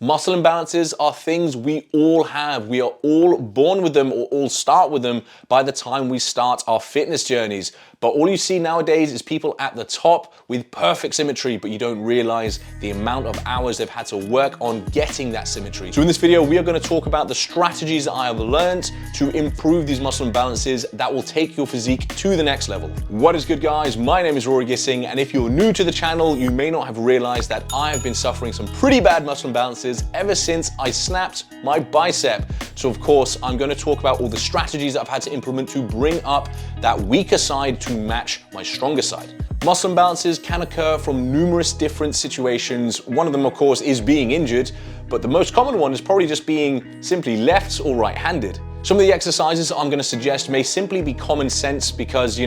Muscle imbalances are things we all have. We are all born with them or all start with them by the time we start our fitness journeys. But all you see nowadays is people at the top with perfect symmetry, but you don't realize the amount of hours they've had to work on getting that symmetry. So in this video, we are going to talk about the strategies that I have learned to improve these muscle imbalances that will take your physique to the next level. What is good, guys? My name is Rory Gissing, and if you're new to the channel, you may not have realized that I have been suffering some pretty bad muscle imbalances ever since I snapped my bicep. So of course, I'm going to talk about all the strategies that I've had to implement to bring up that weaker side to match my stronger side. Muscle imbalances can occur from numerous different situations. One of them, of course, is being injured, but the most common one is probably just being simply left or right-handed. Some of the exercises I'm going to suggest may simply be common sense because,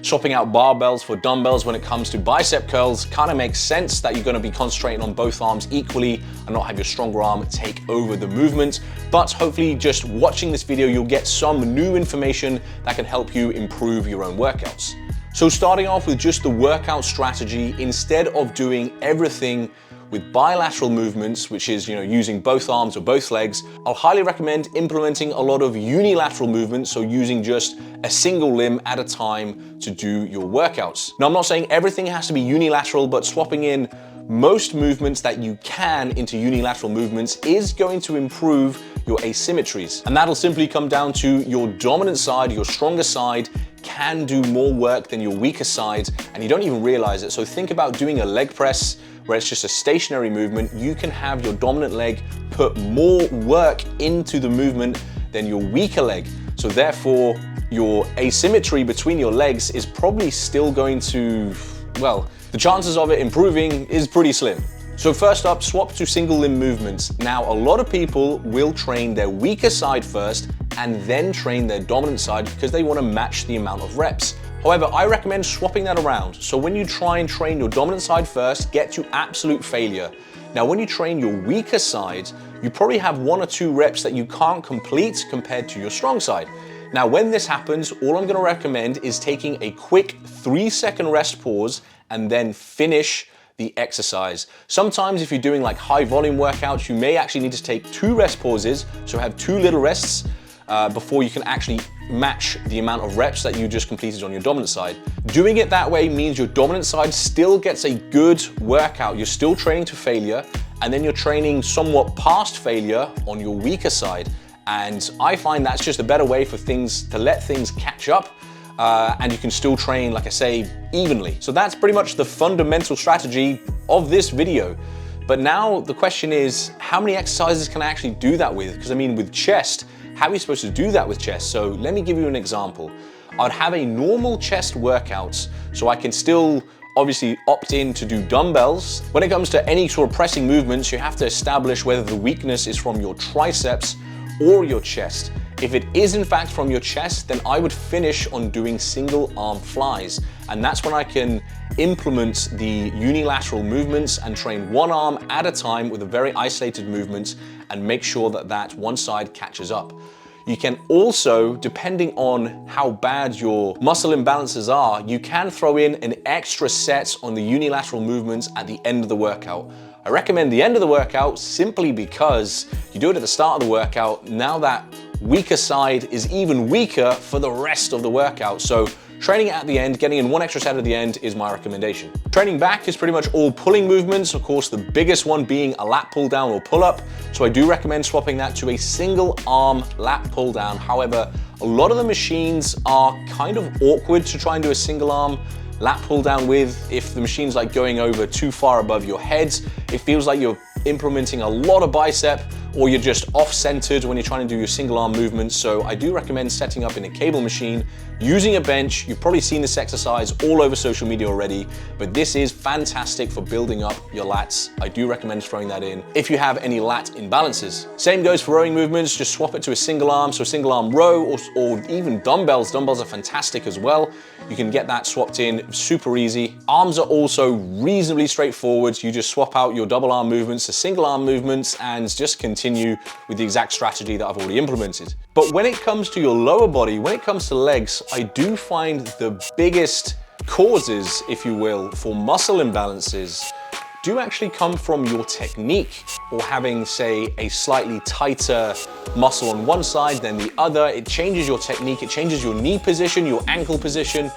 swapping out barbells for dumbbells when it comes to bicep curls kind of makes sense that you're going to be concentrating on both arms equally and not have your stronger arm take over the movement. But hopefully just watching this video, you'll get some new information that can help you improve your own workouts. So starting off with just the workout strategy, instead of doing everything with bilateral movements, which is using both arms or both legs, I'll highly recommend implementing a lot of unilateral movements, so using just a single limb at a time to do your workouts. Now, I'm not saying everything has to be unilateral, but swapping in most movements that you can into unilateral movements is going to improve your asymmetries. And that'll simply come down to your dominant side, your stronger side, can do more work than your weaker side, and you don't even realize it. So think about doing a leg press where it's just a stationary movement. You can have your dominant leg put more work into the movement than your weaker leg. So therefore, your asymmetry between your legs is probably still going to, well, the chances of it improving is pretty slim. So first up, swap to single limb movements. Now, a lot of people will train their weaker side first and then train their dominant side because they want to match the amount of reps. However, I recommend swapping that around. So when you try and train your dominant side first, get to absolute failure. Now, when you train your weaker side, you probably have 1 or 2 reps that you can't complete compared to your strong side. Now, when this happens, all I'm going to recommend is taking a quick 3-second rest pause and then finish the exercise. Sometimes if you're doing like high volume workouts, you may actually need to take 2 rest pauses, so have 2 little rests before you can actually match the amount of reps that you just completed on your dominant side. Doing it that way means your dominant side still gets a good workout. You're still training to failure, and then you're training somewhat past failure on your weaker side. And I find that's just a better way for things to let things catch up. And you can still train, like I say, evenly. So that's pretty much the fundamental strategy of this video. But now the question is, how many exercises can I actually do that with? Because I mean, with chest, how are you supposed to do that with chest? So let me give you an example. I'd have a normal chest workout, so I can still obviously opt in to do dumbbells. When it comes to any sort of pressing movements, you have to establish whether the weakness is from your triceps or your chest. If it is in fact from your chest, then I would finish on doing single arm flies. And that's when I can implement the unilateral movements and train one arm at a time with a very isolated movement and make sure that that one side catches up. You can also, depending on how bad your muscle imbalances are, you can throw in an extra set on the unilateral movements at the end of the workout. I recommend the end of the workout simply because you do it at the start of the workout. Now that weaker side is even weaker for the rest of the workout. So training it at the end, getting in 1 extra set at the end is my recommendation. Training back is pretty much all pulling movements. Of course, the biggest one being a lat pull down or pull up. So I do recommend swapping that to a single arm lat pull down. However, a lot of the machines are kind of awkward to try and do a single arm lat pull down with. If the machine's like going over too far above your head, it feels like you're implementing a lot of bicep, or you're just off-centered when you're trying to do your single arm movements. So I do recommend setting up in a cable machine, using a bench. You've probably seen this exercise all over social media already, but this is fantastic for building up your lats. I do recommend throwing that in if you have any lat imbalances. Same goes for rowing movements. Just swap it to a single arm, so a single arm row, or even dumbbells. Dumbbells are fantastic as well. You can get that swapped in super easy. Arms are also reasonably straightforward. You just swap out your double arm movements to single arm movements and just continue with the exact strategy that I've already implemented. But when it comes to your lower body, when it comes to legs, I do find the biggest causes, if you will, for muscle imbalances do actually come from your technique, or having, say, a slightly tighter muscle on one side than the other. It changes your technique, it changes your knee position, your ankle position.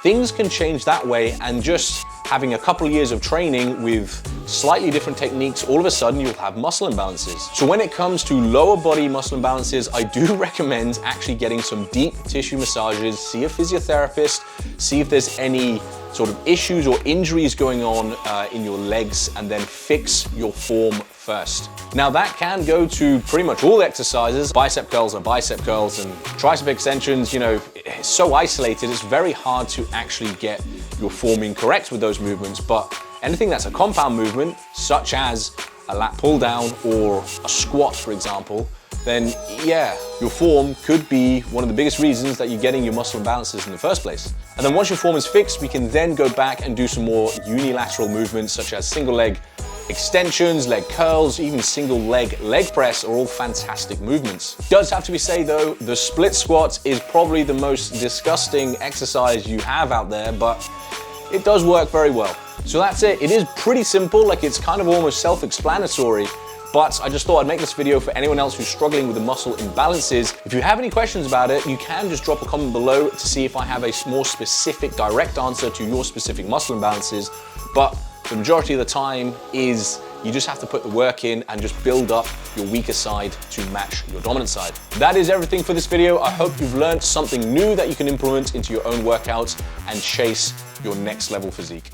Things can change that way, and just having a couple of years of training with slightly different techniques, all of a sudden you'll have muscle imbalances. So when it comes to lower body muscle imbalances, I do recommend actually getting some deep tissue massages, see a physiotherapist, see if there's any sort of issues or injuries going on in your legs, and then fix your form first. Now that can go to pretty much all exercises. Bicep curls are bicep curls, and tricep extensions, you know, it's so isolated, it's very hard to actually get your forming correct with those movements. But anything that's a compound movement, such as a lat pull down or a squat, for example, then yeah, your form could be one of the biggest reasons that you're getting your muscle imbalances in the first place. And then once your form is fixed, we can then go back and do some more unilateral movements, such as single leg extensions, leg curls, even single leg press are all fantastic movements. Does have to be said though, the split squat is probably the most disgusting exercise you have out there, but it does work very well. So that's it. It is pretty simple, like it's kind of almost self-explanatory. But I just thought I'd make this video for anyone else who's struggling with the muscle imbalances. If you have any questions about it, you can just drop a comment below to see if I have a more specific, direct answer to your specific muscle imbalances. But the majority of the time is you just have to put the work in and just build up your weaker side to match your dominant side. That is everything for this video. I hope you've learned something new that you can implement into your own workouts and chase your next level physique.